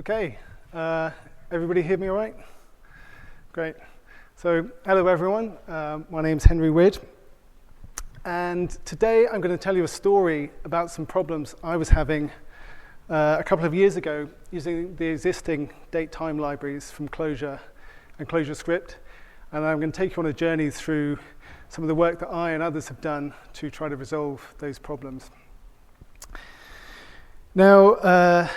Okay, everybody hear me all right? Great. So, hello everyone, my name's Henry Widd, and today I'm going to tell you a story about some problems I was having a couple of years ago using the existing DateTime libraries from Clojure and Clojure script, and I'm going to take you on a journey through some of the work that I and others have done to try to resolve those problems. Now,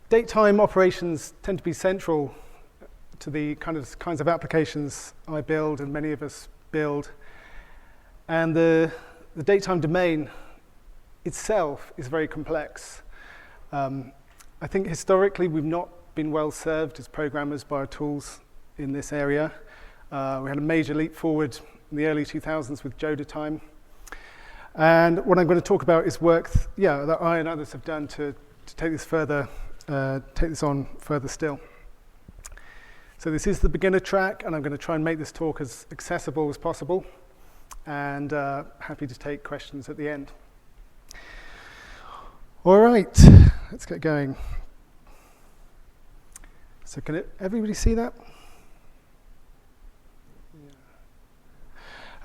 DateTime operations tend to be central to the kinds of applications I build and many of us build. And the DateTime domain itself is very complex. I think historically we've not been well served as programmers by our tools in this area. We had a major leap forward in the early 2000s with JS-Joda. And what I'm going to talk about is work that I and others have done to take this further. Take this on further still. So this is the beginner track, and I'm going to try and make this talk as accessible as possible, and happy to take questions at the end. All right, let's get going. So can everybody see that? Yeah.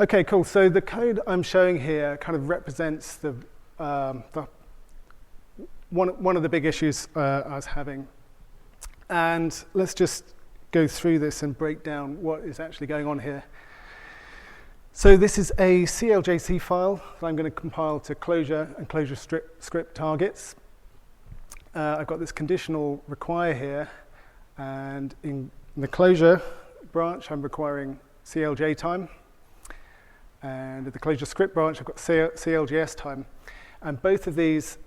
Okay, cool. So the code I'm showing here kind of represents the one of the big issues I was having. And let's just go through this and break down what is actually going on here. So this is a cljc file that I'm going to compile to Clojure and Clojure script targets. I've got this conditional require here, and in the Clojure branch I'm requiring cljtime, and at the Clojure script branch I've got cljs-time, and both of these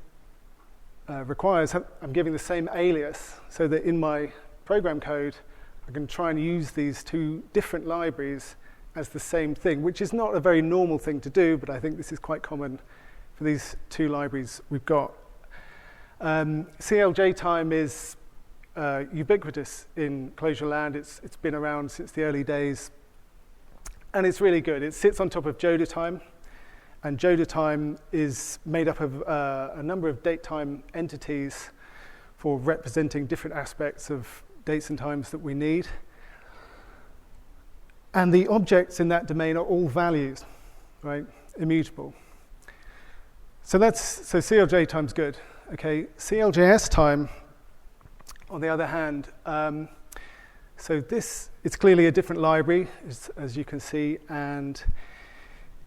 requires I'm giving the same alias so that in my program code I can try and use these two different libraries as the same thing, which is not a very normal thing to do, but I think this is quite common for these two libraries we've got. cljtime is ubiquitous in Clojure land. It's been around since the early days, and it's really good. It sits on top of JodaTime. And JodaTime is made up of a number of DateTime entities for representing different aspects of dates and times that we need. And the objects in that domain are all values, right? Immutable. So cljtime's good. Okay, cljs-time, on the other hand, so it's clearly a different library, as you can see, and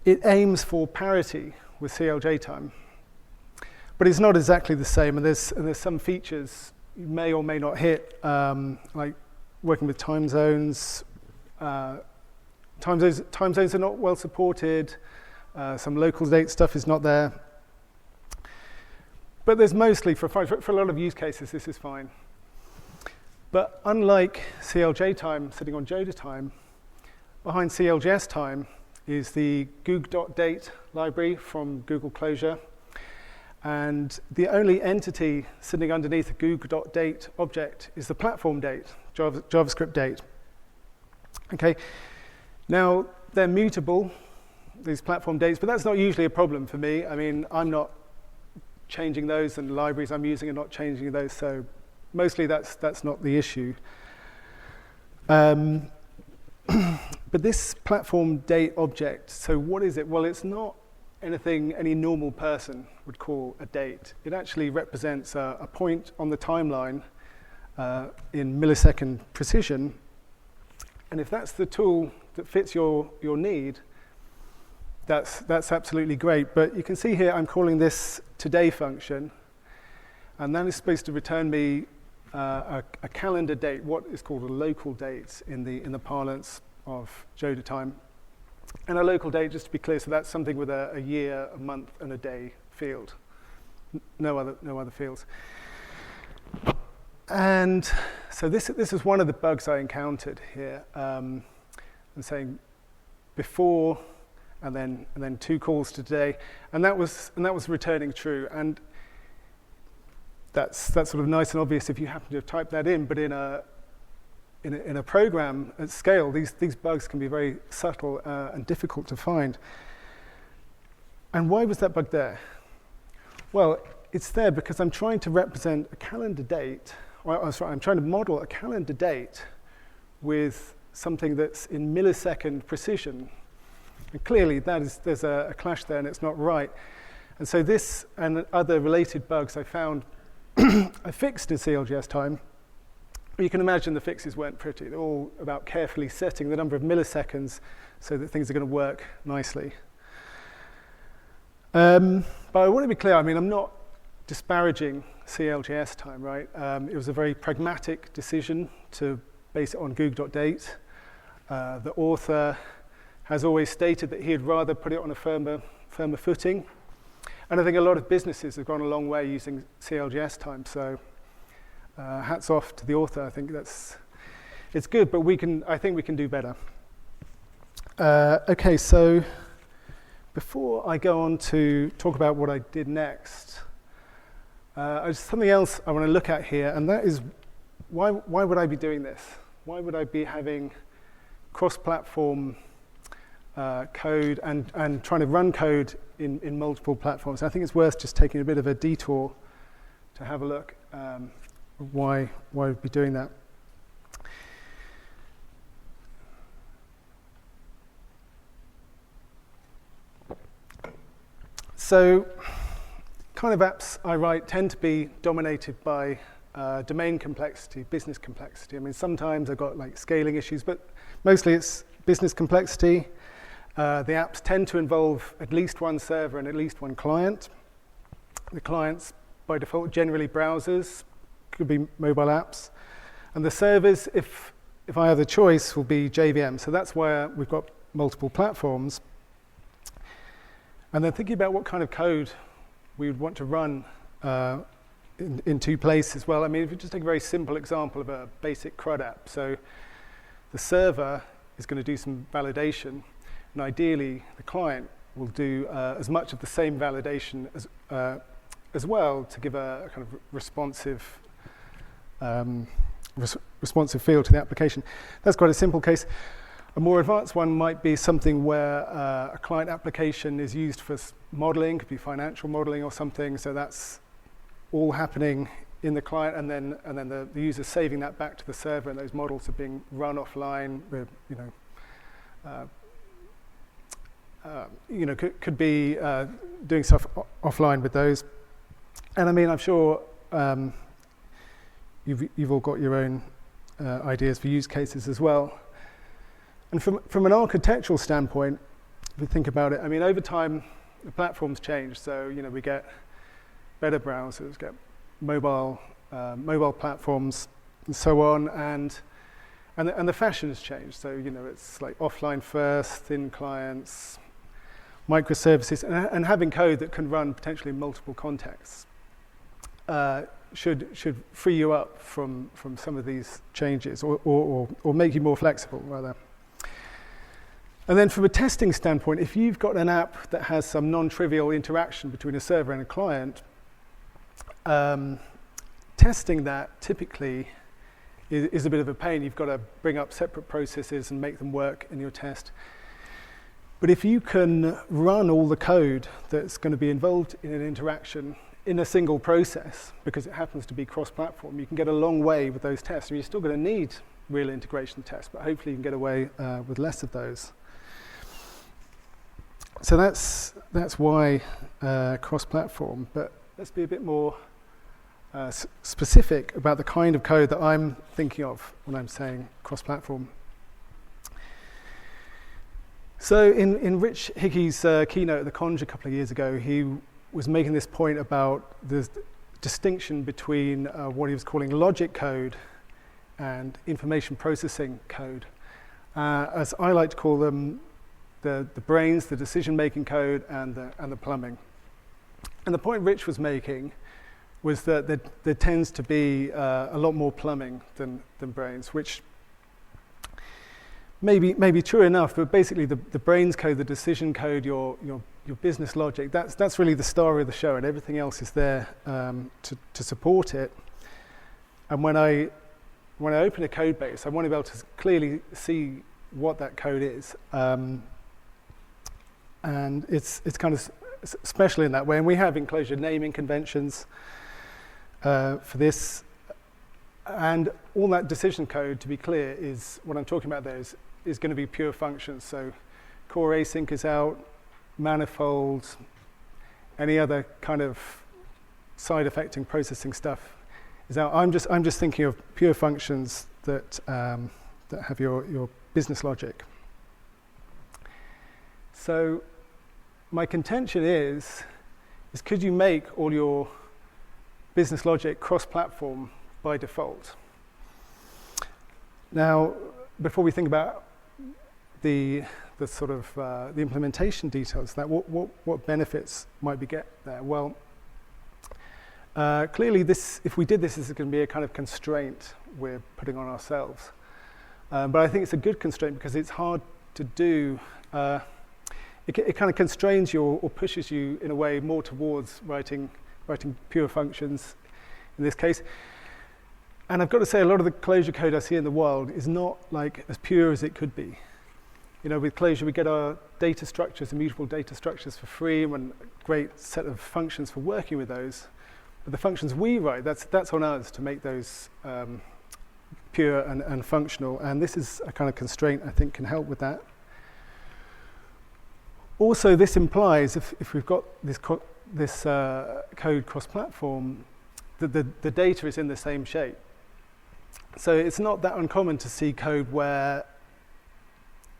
it aims for parity with cljtime, but it's not exactly the same, and there's some features you may or may not hit, like working with time zones. Time zones are not well supported. Some local date stuff is not there, but there's mostly for a lot of use cases this is fine. But unlike cljtime sitting on JodaTime, behind cljs-time is the goog.date library from Google Clojure. And the only entity sitting underneath the goog.date object is the platform date, JavaScript date. Okay, now they're mutable, these platform dates, but that's not usually a problem for me. I mean, I'm not changing those, and the libraries I'm using are not changing those, so mostly that's not the issue. But this platform date object, so what is it? Well, it's not anything any normal person would call a date. It actually represents a point on the timeline in millisecond precision. And if that's the tool that fits your need, that's absolutely great. But you can see here I'm calling this today function, and that is supposed to return me a calendar date, what is called a local date in the parlance of JodaTime. And a local date, just to be clear, so that's something with a year, a month, and a day field. No other fields. And so this is one of the bugs I encountered here. I'm saying before, and then two calls to today, and that was returning true. And that's sort of nice and obvious if you happen to have typed that in, but in a program at scale, these bugs can be very subtle and difficult to find. And why was that bug there? Well, it's there because I'm trying to represent a calendar date I'm trying to model a calendar date with something that's in millisecond precision. And clearly there's a clash there and it's not right. And so this and other related bugs I found I fixed in CLJS-Time. You can imagine the fixes weren't pretty. They're all about carefully setting the number of milliseconds so that things are going to work nicely. But I want to be clear, I mean, I'm not disparaging CLJS-Time, right? It was a very pragmatic decision to base it on Google.date. The author has always stated that he'd rather put it on a firmer footing. And I think a lot of businesses have gone a long way using CLJS-Time. So hats off to the author. I think it's good, but I think we can do better. Okay, so before I go on to talk about what I did next, there's something else I want to look at here, and that is why would I be doing this? Why would I be having cross-platform code and trying to run code in multiple platforms? I think it's worth just taking a bit of a detour to have a look why we'd be doing that. So, kind of apps I write tend to be dominated by domain complexity, business complexity. I mean, sometimes I've got like scaling issues, but mostly it's business complexity. The apps tend to involve at least one server and at least one client. The clients, by default, generally browsers, could be mobile apps. And the servers, if I have the choice, will be JVM. So that's why we've got multiple platforms. And then thinking about what kind of code we would want to run in two places. Well, I mean, if you just take a very simple example of a basic CRUD app. So the server is going to do some validation, and ideally the client will do as much of the same validation as well to give a kind of responsive feel to the application. That's quite a simple case. A more advanced one might be something where a client application is used for modeling, could be financial modeling or something. So that's all happening in the client, and then the user saving that back to the server, and those models are being run offline. Could be doing stuff offline with those. And I mean, I'm sure you've all got your own ideas for use cases as well. And from an architectural standpoint, if we think about it, I mean, over time, the platforms change. So, we get better browsers, get mobile platforms, and so on, and the fashion has changed. So, it's like offline first, thin clients, microservices, and having code that can run potentially in multiple contexts should free you up from some of these changes, or make you more flexible, rather. And then from a testing standpoint, if you've got an app that has some non-trivial interaction between a server and a client, testing that typically is a bit of a pain. You've got to bring up separate processes and make them work in your test. But if you can run all the code that's going to be involved in an interaction in a single process, because it happens to be cross-platform, you can get a long way with those tests. I mean, you're still going to need real integration tests, but hopefully you can get away with less of those. So that's why cross-platform. But let's be a bit more specific about the kind of code that I'm thinking of when I'm saying cross-platform. So in Rich Hickey's keynote at the Clojure a couple of years ago, he was making this point about the distinction between what he was calling logic code and information processing code. As I like to call them, the brains, the decision-making code, and the plumbing. And the point Rich was making was that there tends to be a lot more plumbing than brains, which may be true enough, but basically the brains code, the decision code, your business logic, that's really the star of the show, and everything else is there to support it. And when I open a code base, I want to be able to clearly see what that code is. And it's kind of special in that way. And we have in Clojure naming conventions for this. And all that decision code, to be clear, is what I'm talking about there is going to be pure functions. So core async is out, manifold, any other kind of side affecting processing stuff is out. I'm just thinking of pure functions that that have your business logic. So my contention is could you make all your business logic cross-platform by default? Now, before we think about the sort of the implementation details, that what benefits might we get there? Well, clearly, if we did this is going to be a kind of constraint we're putting on ourselves. But I think it's a good constraint because it's hard to do. It kind of constrains you or pushes you in a way more towards writing pure functions in this case. And I've got to say, a lot of the Clojure code I see in the world is not like as pure as it could be. You know, with Clojure we get our data structures, immutable data structures for free, and a great set of functions for working with those. But the functions we write, that's on us to make those pure and functional. And this is a kind of constraint I think can help with that. Also, this implies if we've got this code cross-platform, that the data is in the same shape. So it's not that uncommon to see code where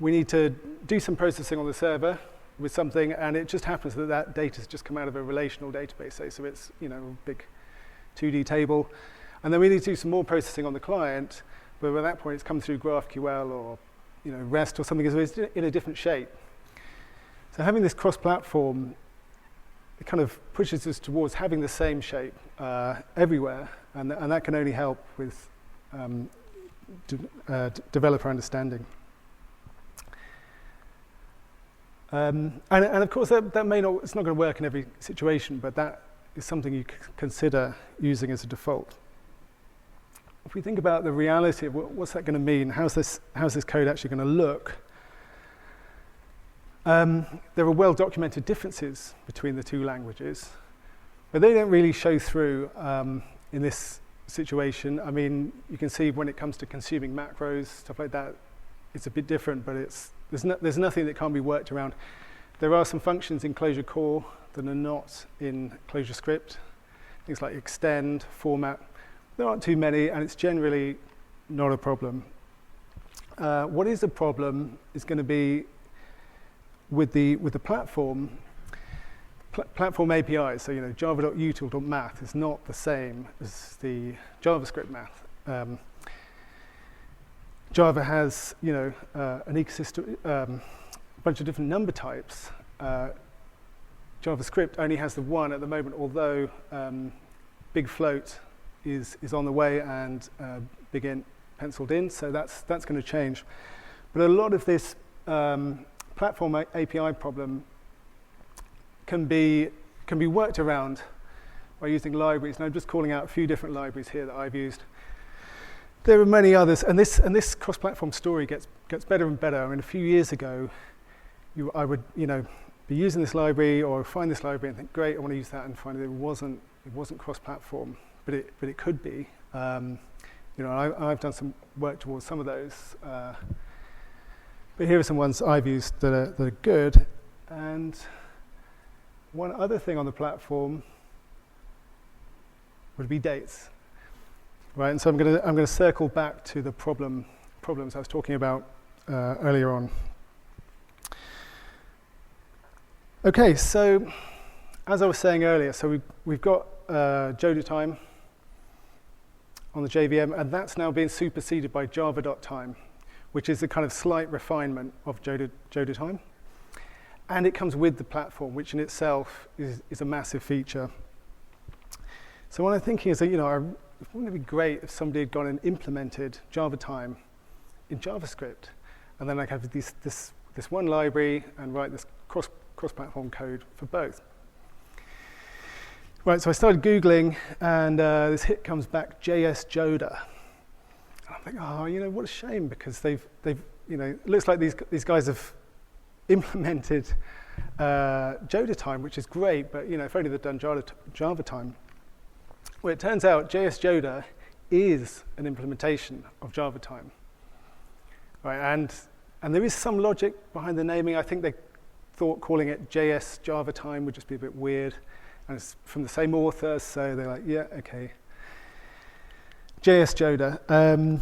we need to do some processing on the server with something, and it just happens that data's just come out of a relational database, say, so it's a big 2D table, and then we need to do some more processing on the client, but at that point it's come through GraphQL or REST or something, so it's in a different shape. So having this cross-platform, it kind of pushes us towards having the same shape everywhere, and that can only help with developer understanding. And of course, that may not, it's not going to work in every situation, but that is something you consider using as a default. If we think about the reality of what's that going to mean, how's this code actually going to look? There are well-documented differences between the two languages, but they don't really show through in this situation. I mean, you can see when it comes to consuming macros, stuff like that, it's a bit different, but there's nothing that can't be worked around. There are some functions in Clojure core that are not in Clojure script, things like extend, format. There aren't too many, and it's generally not a problem. What is a problem is going to be with the platform APIs. So java.util.math is not the same as the JavaScript math. Java has an ecosystem, a bunch of different number types. JavaScript only has the one at the moment, although big float is on the way and big int penciled in. So that's going to change. But a lot of this platform API problem can be worked around by using libraries. And I'm just calling out a few different libraries here that I've used. There are many others, and this cross-platform story gets better and better. I mean, a few years ago, I would be using this library or find this library and think, great, I want to use that, and find that it wasn't cross-platform, but it could be. I've done some work towards some of those, but here are some ones I've used that are good. And one other thing on the platform would be dates. Right, and so I'm going to circle back to the problems I was talking about earlier on. Okay, so as I was saying earlier, so we've got JodaTime on the JVM, and that's now being superseded by Java.time, which is a kind of slight refinement of JodaTime, and it comes with the platform, which in itself is a massive feature. So what I'm thinking is that wouldn't it be great if somebody had gone and implemented JavaTime in JavaScript, and then I could have this one library and write this cross-platform code for both. Right, so I started Googling, and this hit comes back, JS-Joda. And I'm thinking, what a shame, because they've it looks like these guys have implemented JodaTime, which is great, but if only they'd done JavaTime. Well, it turns out JS-Joda is an implementation of JavaTime. Right, and there is some logic behind the naming. I think they thought calling it JS-Joda would just be a bit weird. And it's from the same author, so they're like, yeah, okay. JS-Joda.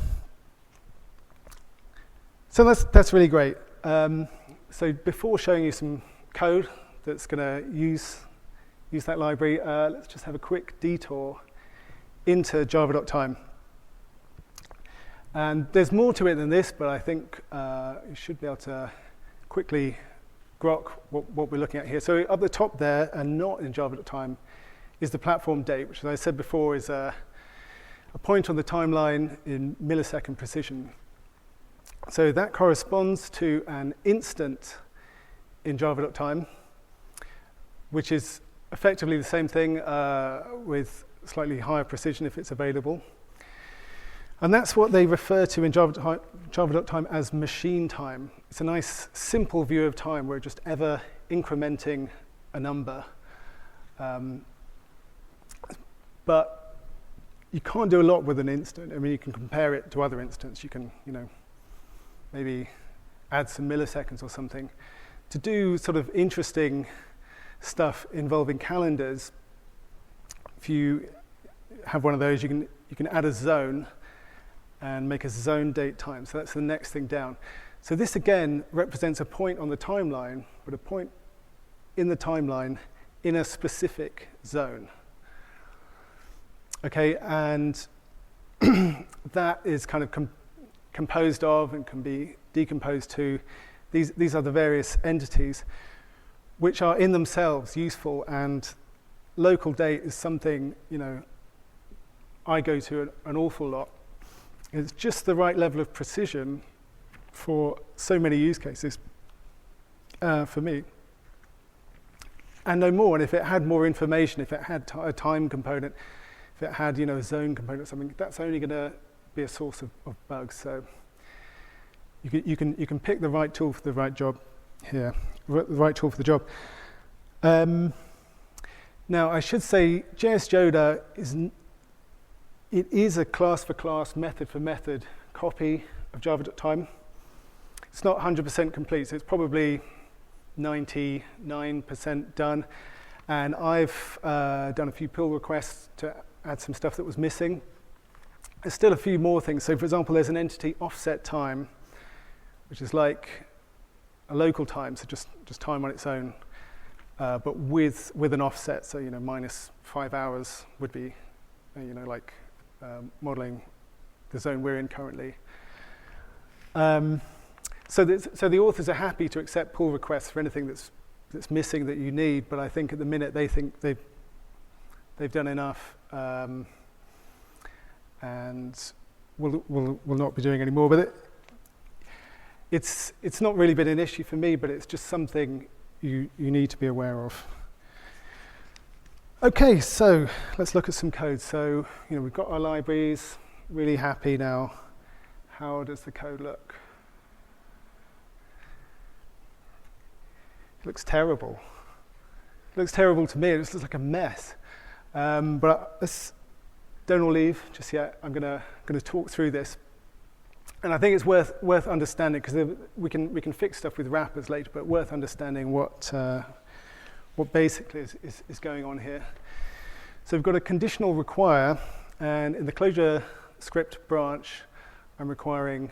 So that's really great. So before showing you some code that's going to use that library, let's just have a quick detour into java.time. And there's more to it than this, but I think you should be able to quickly grok what we're looking at here. So up the top there, and not in java.time, is the platform date, which, as I said before, is a point on the timeline in millisecond precision. So that corresponds to an instant in java.time, which is effectively the same thing with slightly higher precision if it's available. And that's what they refer to in java.time as machine time. It's a nice, simple view of time where we're just ever incrementing a number. But you can't do a lot with an instant. I mean, you can compare it to other instants. You can, maybe add some milliseconds or something. To do sort of interesting stuff involving calendars, if you have one of those, you can add a zone and make a zone date time. So that's the next thing down. So this again represents a point on the timeline, but a point in the timeline in a specific zone. Okay, and that is kind of composed of and can be decomposed to these are the various entities which are in themselves useful, and local date is something I go to an awful lot. It's just the right level of precision for so many use cases for me. And no more. And if it had more information, if it had a time component, if it had a zone component or something, that's only going to be a source of bugs. So you can pick the right tool for the right job here, the right tool for the job. Now I should say JS-Joda is a class for class, method for method copy of java.time. It's not 100% complete, so it's probably 99% done. And I've done a few pull requests to add some stuff that was missing. There's still a few more things. So for example, there's an entity offset time, which is like a local time, so just time on its own, but with an offset. So minus 5 hours would be, like modeling the zone we're in currently. So the authors are happy to accept pull requests for anything that's missing that you need, but I think at the minute they think they've done enough, and will not be doing any more. But it's not really been an issue for me, but it's just something you need to be aware of. Okay, so let's look at some code. So we've got our libraries, really happy now. How does the code look? It looks terrible. It looks terrible to me. It just looks like a mess. But let's don't all leave just yet. I'm gonna talk through this, and I think it's worth understanding, because we can fix stuff with wrappers later, but worth understanding what basically is going on here. So we've got a conditional require, and in the Clojure script branch, I'm requiring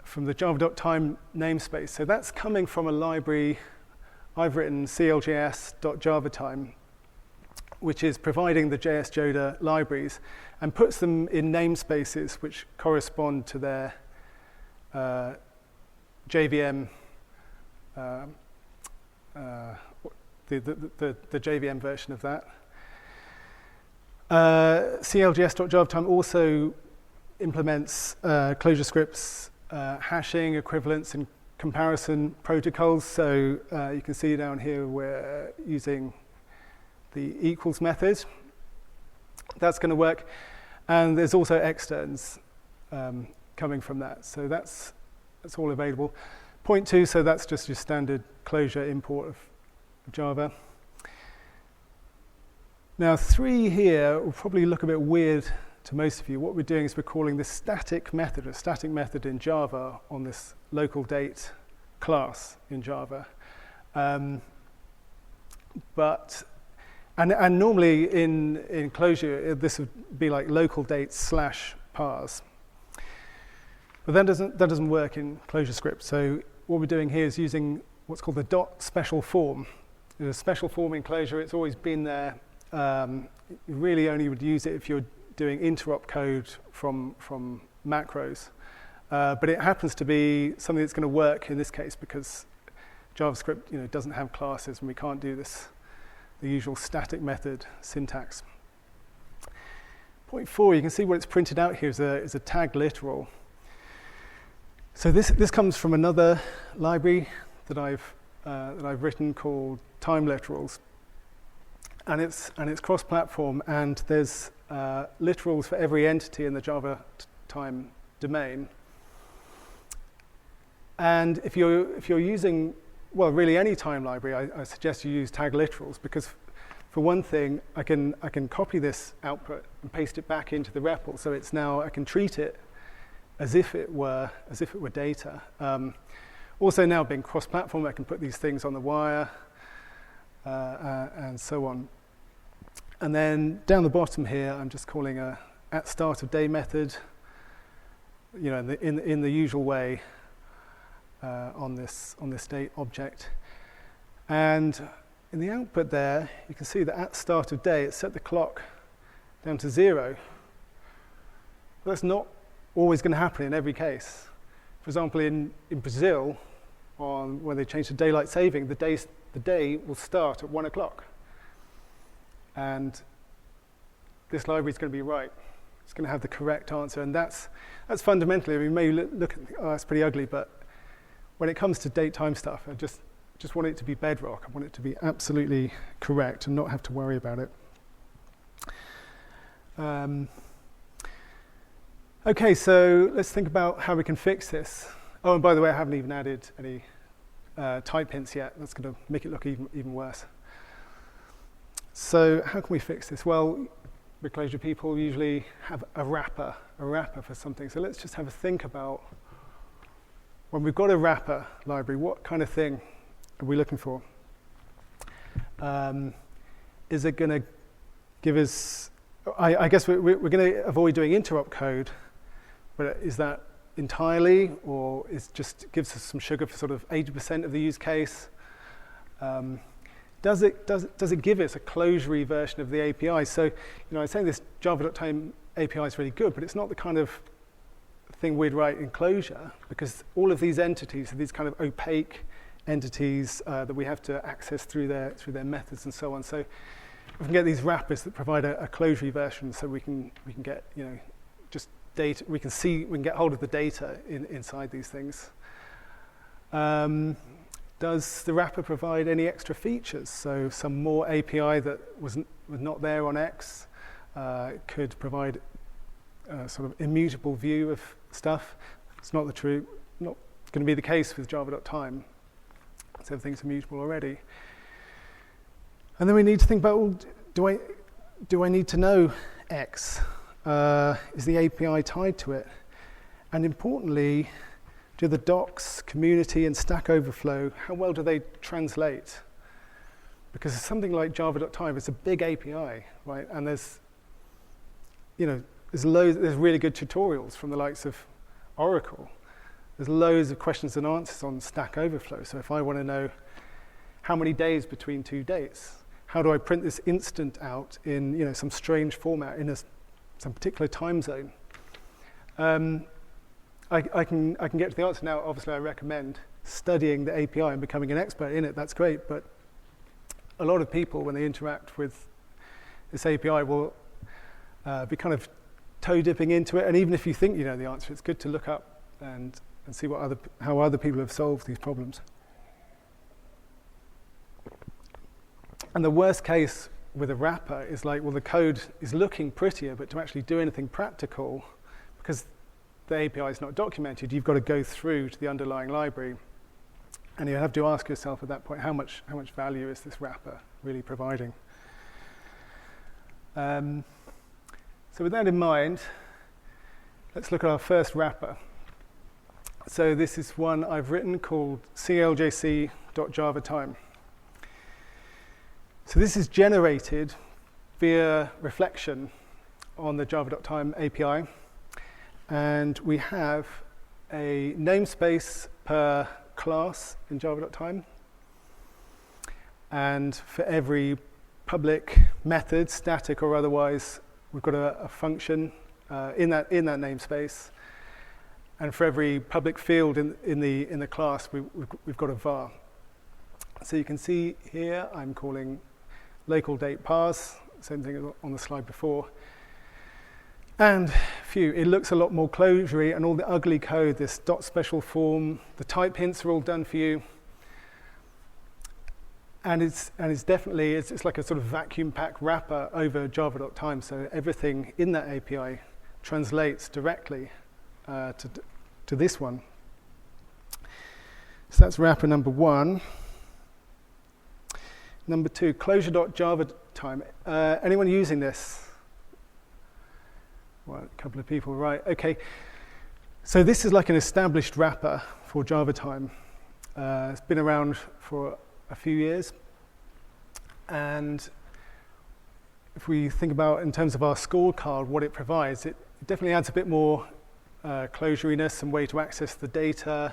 from the java.time namespace. So that's coming from a library I've written, cljs.javatime, which is providing the JS-Joda libraries and puts them in namespaces which correspond to their JVM, the JVM version of that. cljs.javatime also implements Clojure scripts, hashing, equivalence, and comparison protocols. So you can see down here we're using the equals method. That's going to work. And there's also externs coming from that. So that's all available. Point 2, so that's just your standard Clojure import of Java. Now 3 here will probably look a bit weird to most of you, what we're doing is we're calling this static method, a static method in Java on this local date class in Java. And normally in Clojure, this would be like local date / parse. But that doesn't work in Clojure script. So what we're doing here is using what's called the dot special form. There's a special form in Clojure. It's always been there. You really only would use it if you're doing interop code from macros. But it happens to be something that's going to work in this case because JavaScript doesn't have classes and we can't do the usual static method syntax. Point 4, you can see what it's printed out here is a tag literal. So this comes from another library that I've written called time literals, and it's cross-platform, and there's literals for every entity in the Java time domain. And if you're using really any time library, I suggest you use tag literals because, for one thing, I can copy this output and paste it back into the REPL. So it's now I can treat it as if it were data. Also, now being cross-platform, I can put these things on the wire and so on. And then down the bottom here, I'm just calling a @startOfDay method, in the usual way. On this date object, and in the output there you can see that at start of day it set the clock down to 0. But that's not always going to happen in every case. For example, in Brazil, when they change to daylight saving, the day will start at 1 o'clock, and this library is going to be right. It's going to have the correct answer, and that's fundamentally. I mean, you may look at that's pretty ugly, but when it comes to DateTime stuff, I just want it to be bedrock. I want it to be absolutely correct and not have to worry about it. Okay, so let's think about how we can fix this. Oh, and by the way, I haven't even added any type hints yet. That's going to make it look even worse. So how can we fix this? Well, with Clojure people usually have a wrapper for something. So let's just have a think about, when we've got a wrapper library, what kind of thing are we looking for? Is it going to give us, I guess we're going to avoid doing interop code, but is that entirely, or is just gives us some sugar for sort of 80% of the use case? Does it give us a Clojure version of the API? So, I'm saying this Java.time API is really good, but it's not the kind of thing we'd write in Clojure, because all of these entities are these kind of opaque entities that we have to access through their methods and so on. So we can get these wrappers that provide a Clojure version, so we can get just data. We can get hold of the data inside these things. Does the wrapper provide any extra features? So some more API that was not there on X could provide a sort of immutable view of stuff. It's not going to be the case with Java.time. So everything's immutable already. And then we need to think about, well, do I need to know X? Is the API tied to it? And importantly, do the docs, community, and Stack Overflow, how well do they translate? Because something like Java.time, it's a big API, right? And there's really good tutorials from the likes of Oracle. There's loads of questions and answers on Stack Overflow. So if I want to know how many days between two dates, how do I print this instant out in some strange format in some particular time zone? I can get to the answer now. Obviously, I recommend studying the API and becoming an expert in it. That's great, but a lot of people, when they interact with this API, will be kind of toe dipping into it. And even if you think you know the answer, it's good to look up and see how other people have solved these problems. And the worst case with a wrapper is like, well, the code is looking prettier, but to actually do anything practical, because the API is not documented, you've got to go through to the underlying library. And you have to ask yourself at that point, how much value is this wrapper really providing? So So with that in mind, let's look at our first wrapper. So this is one I've written called cljc.JavaTime. So this is generated via reflection on the java.time API. And we have a namespace per class in java.time. And for every public method, static or otherwise, we've got a function in that namespace. And for every public field in the class, we've got a var. So you can see here, I'm calling local date parse, same thing on the slide before. And it looks a lot more Clojure, and all the ugly code, this dot special form, the type hints are all done for you. And it's definitely, it's like a sort of vacuum pack wrapper over java.time, so everything in that API translates directly to this one. So that's wrapper number 1. Number 2, Clojure.JavaTime. Anyone using this? Well, a couple of people, right. Okay. So this is like an established wrapper for JavaTime. It's been around for a few years. And if we think about in terms of our scorecard, what it provides, it definitely adds a bit more Clojure-ness, some way to access the data.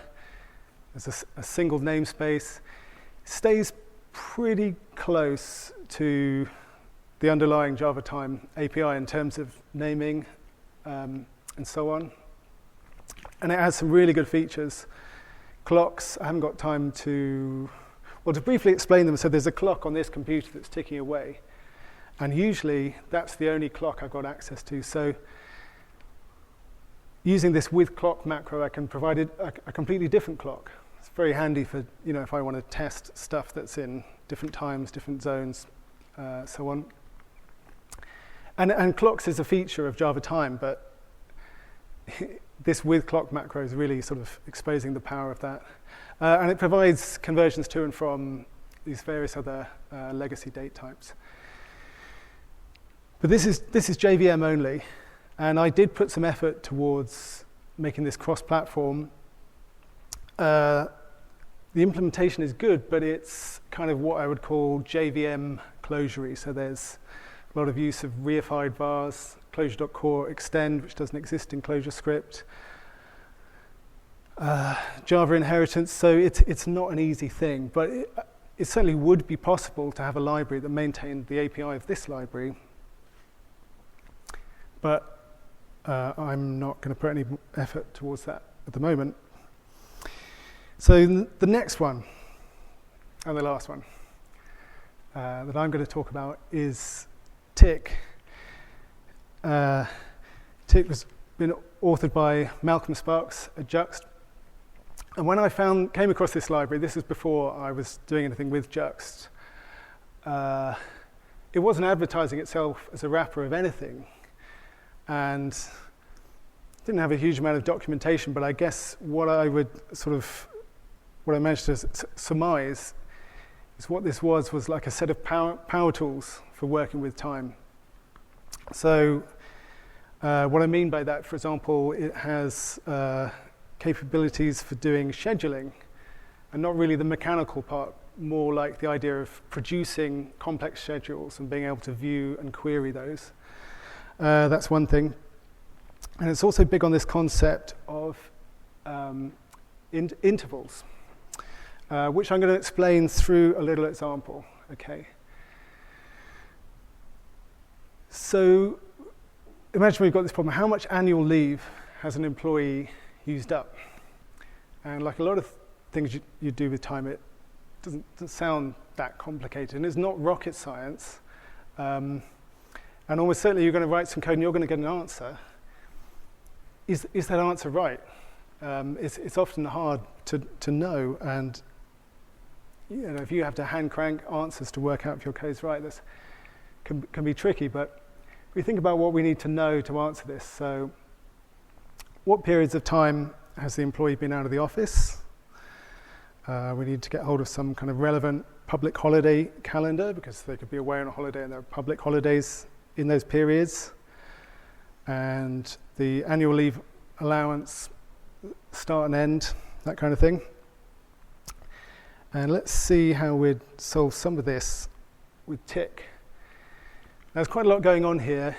There's a single namespace. It stays pretty close to the underlying JavaTime API in terms of naming and so on. And it has some really good features. Clocks, I haven't got time to briefly explain them. So there's a clock on this computer that's ticking away. And usually that's the only clock I've got access to. So using this with clock macro, I can provide a completely different clock. It's very handy for, if I want to test stuff that's in different times, different zones, so on. And clocks is a feature of JavaTime, but this with clock macro is really sort of exposing the power of that. And it provides conversions to and from these various other legacy date types. But this is JVM only. And I did put some effort towards making this cross-platform. The implementation is good, but it's kind of what I would call JVM Clojure. So there's a lot of use of reified vars, Clojure.core extend, which doesn't exist in ClojureScript, Java inheritance. So it's not an easy thing, but it certainly would be possible to have a library that maintained the API of this library. But I'm not going to put any effort towards that at the moment. So the next one, and the last one, that I'm going to talk about is Tick. Tick was been authored by Malcolm Sparks at Juxt. And when I came across this library, this was before I was doing anything with Juxt, it wasn't advertising itself as a wrapper of anything. And didn't have a huge amount of documentation, but I guess what I managed to surmise is what this was like a set of power tools for working with time. So what I mean by that, for example, it has capabilities for doing scheduling, and not really the mechanical part, more like the idea of producing complex schedules and being able to view and query those. That's one thing. And it's also big on this concept of intervals, which I'm going to explain through a little example. Okay. So imagine we've got this problem. How much annual leave has an employee used up? And like a lot of things you do with time, it doesn't sound that complicated. And it's not rocket science. And almost certainly you're going to write some code and you're going to get an answer. Is that answer right? It's often hard to know, and if you have to hand crank answers to work out if your code's right, this can be tricky. But if we think about what we need to know to answer this, so what periods of time has the employee been out of the office? We need to get hold of some kind of relevant public holiday calendar, because they could be away on a holiday and there are public holidays in those periods. and the annual leave allowance, start and end, that kind of thing. And let's see how we'd solve some of this with tick. Now, there's quite a lot going on here,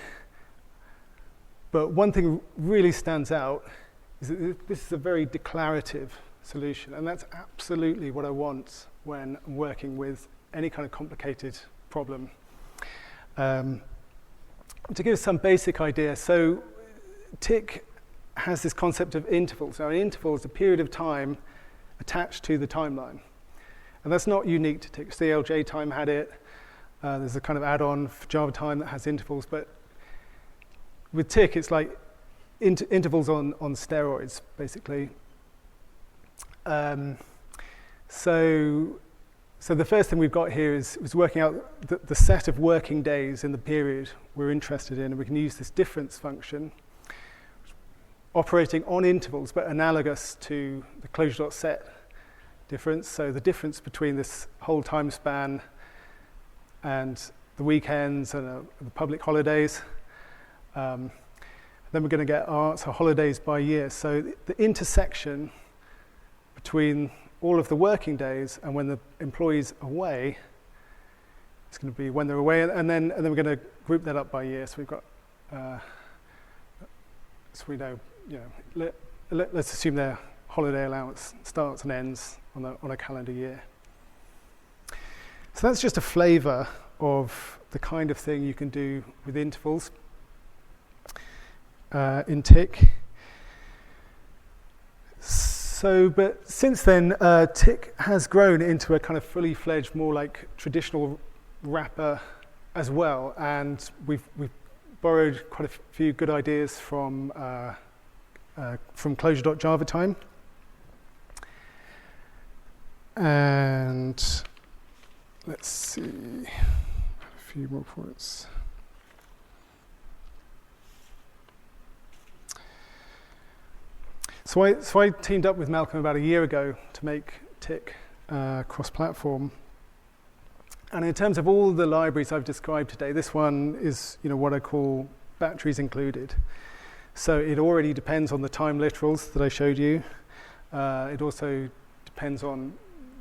but one thing really stands out is that this is a very declarative solution, and that's absolutely what I want when I'm working with any kind of complicated problem. To give some basic idea, so tick has this concept of intervals. Now, an interval is a period of time attached to the timeline. And that's not unique to tick. CLJTime had it. There's a kind of add-on for JavaTime that has intervals. But with tick, it's like intervals on steroids, basically. So the first thing we've got here is working out the set of working days in the period we're interested in. And we can use this difference function, operating on intervals, but analogous to the Clojure.set difference. So the difference between this whole time span and the weekends and the public holidays. Then we're going to get our answer holidays by year. So the intersection between all of the working days and when the employee's away, it's going to be when they're away, and then we're going to group that up by year. So we've got, so we know, let's assume their holiday allowance starts and ends on a calendar year. So that's just a flavor of the kind of thing you can do with intervals in tick. So, but since then, tick has grown into a kind of fully fledged, more like traditional wrapper as well, and we've borrowed quite a few good ideas from Clojure.JavaTime. And let's see, a few more points. So I teamed up with Malcolm about a year ago to make tick cross-platform. And in terms of all the libraries I've described today, this one is what I call batteries included. So it already depends on the time literals that I showed you. It also depends on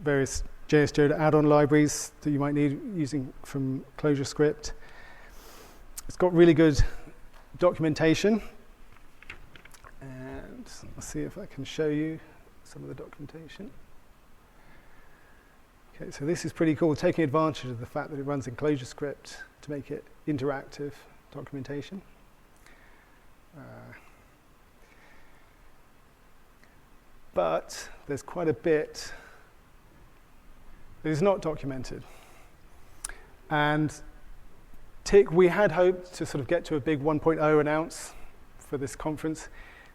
various JS-Joda add-on libraries that you might need using from Clojure script. It's got really good documentation. And let's see if I can show you some of the documentation. Okay, so this is pretty cool, taking advantage of the fact that it runs in Clojure script to make it interactive documentation. But there's quite a bit that is not documented. And tick, we had hoped to sort of get to a big 1.0 announce for this conference.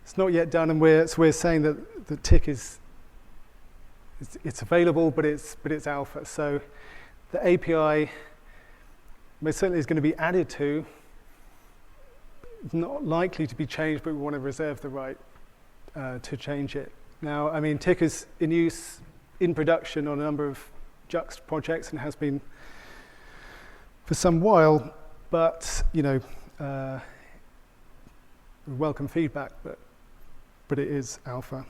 It's not yet done, and we're saying that the tick it's available, but it's alpha. So the API most certainly is going to be added to. Not likely to be changed, but we want to reserve the right to change it. Now, I mean, tick is in use in production on a number of Juxt projects and has been for some while, but we welcome feedback, but it is alpha.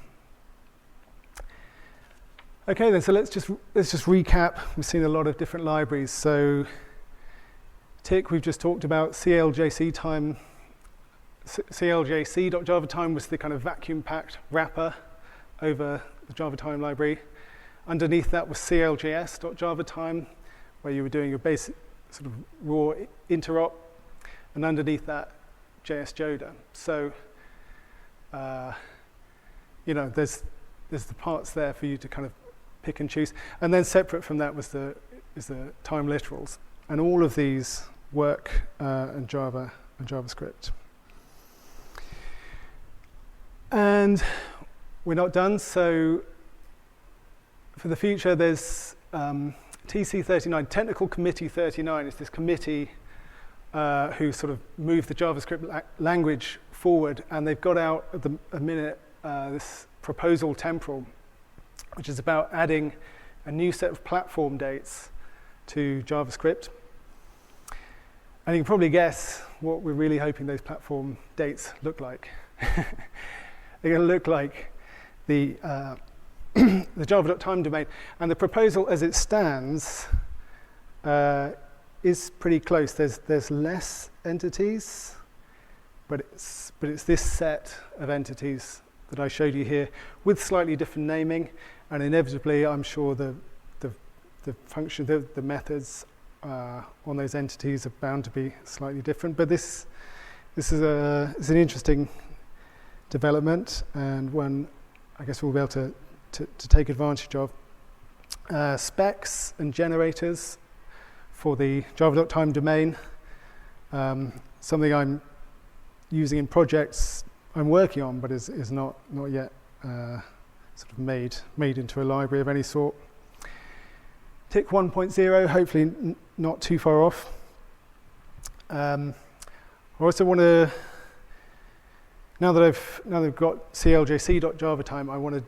Okay, then, so let's just recap. We've seen a lot of different libraries. So tick, we've just talked about cljc. cljc.JavaTime was the kind of vacuum-packed wrapper over the JavaTime library. Underneath that was cljs.JavaTime, where you were doing your basic sort of raw interop, and underneath that, JS-Joda. So, there's the parts there for you to kind of pick and choose. And then separate from that is the time literals. And all of these work in Java and JavaScript. And we're not done, so for the future there's TC39, Technical Committee 39 is this committee who sort of moved the JavaScript language forward, and they've got out at a minute this proposal temporal, which is about adding a new set of platform dates to JavaScript. And you can probably guess what we're really hoping those platform dates look like. They're going to look like the the Java.time domain. And the proposal as it stands is pretty close. There's less entities, but it's this set of entities that I showed you here with slightly different naming, and inevitably I'm sure the function, the methods on those entities are bound to be slightly different. But this is an interesting development, and one I guess we'll be able to take advantage of. Specs and generators for the Java.time domain, something I'm using in projects I'm working on, but is not yet sort of made into a library of any sort. Tick 1.0, hopefully not too far off. I also want to, now that I've got cljc.javatime, I want to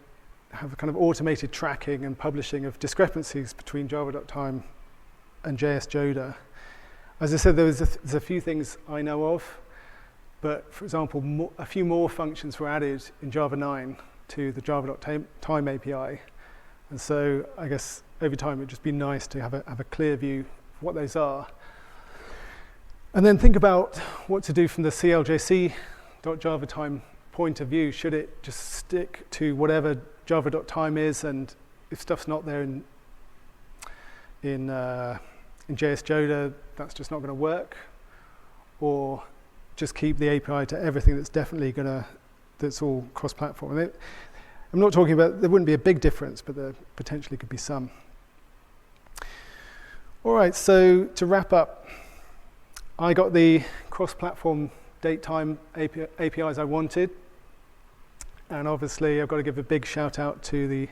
have a kind of automated tracking and publishing of discrepancies between Java.time and JS-Joda. As I said, there's a few things I know of, but for example, a few more functions were added in Java 9 to the Java.time API. And so I guess over time it'd just be nice to have a clear view of what those are. And then think about what to do from the cljc.javatime point of view. Should it just stick to whatever Java.time is, and if stuff's not there in JS-Joda, that's just not going to work? Or just keep the API to everything that's all cross-platform? I'm not talking about, there wouldn't be a big difference, but there potentially could be some. All right, so to wrap up, I got the cross-platform DateTime APIs I wanted. And obviously, I've got to give a big shout out to the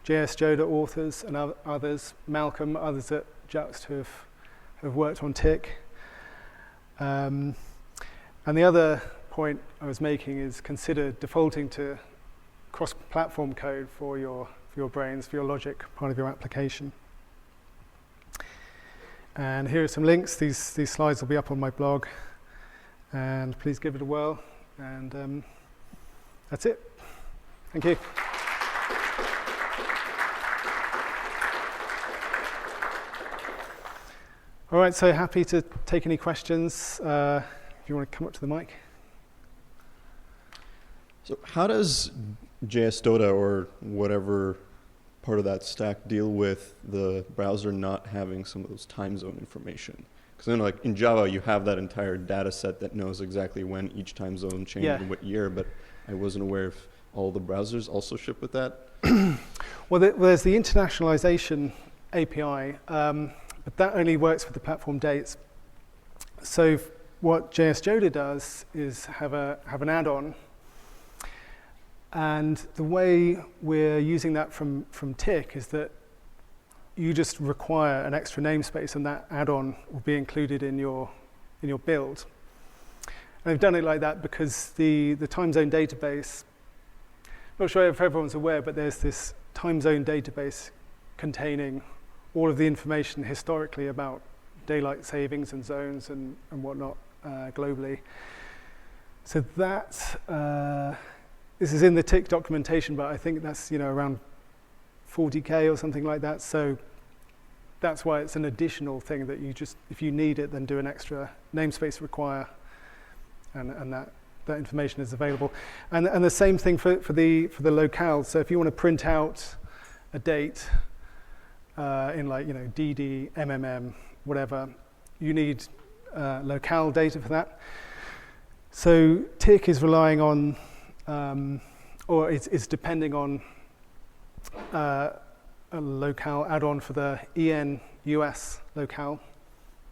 JS-Joda authors and others, Malcolm, others at Juxt who have worked on Tick. And the other point I was making is consider defaulting to cross-platform code for your brains, for your logic, part of your application. And here are some links. These slides will be up on my blog, and please give it a whirl. And that's it. Thank you. All right, so happy to take any questions. If you want to come up to the mic. So how does JS-Joda or whatever part of that stack deal with the browser not having some of those time zone information? Because then, like in Java, you have that entire data set that knows exactly when each time zone changed and what year, but I wasn't aware if all the browsers also ship with that. Well, there's the internationalization API, but that only works with the platform dates. So what JS-Joda does is have an add-on. And the way we're using that from Tick is that you just require an extra namespace, and that add-on will be included in your build. And I've done it like that because the time zone database, not sure if everyone's aware, but there's this time zone database containing all of the information historically about daylight savings and zones and whatnot globally. So that this is in the Tick documentation, but I think that's around 40K or something like that. So that's why it's an additional thing that you just, if you need it, then do an extra namespace require, and that information is available. And the same thing for the locale. So if you want to print out a date in DD, MMM, whatever, you need locale data for that. So Tick is relying on, or it's depending on a locale add-on for the EN US locale.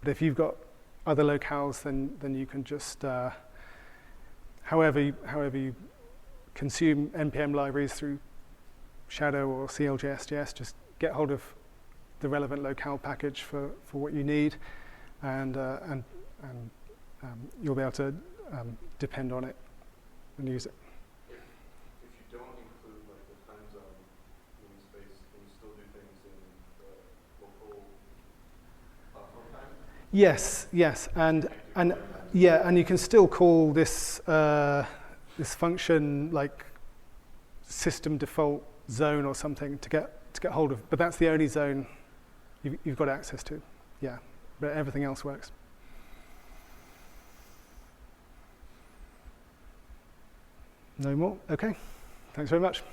But if you've got other locales, then you can just however you consume NPM libraries through Shadow or cljs, just get hold of the relevant locale package for what you need, and you'll be able to depend on it and use it. If you don't include like the time zone namespace, can you still do things in the local platform time? Yes, and yeah, and you can still call this this function like system default zone or something to get hold of, but that's the only zone you've got access to. Yeah, but everything else works. No more? Okay. Thanks very much.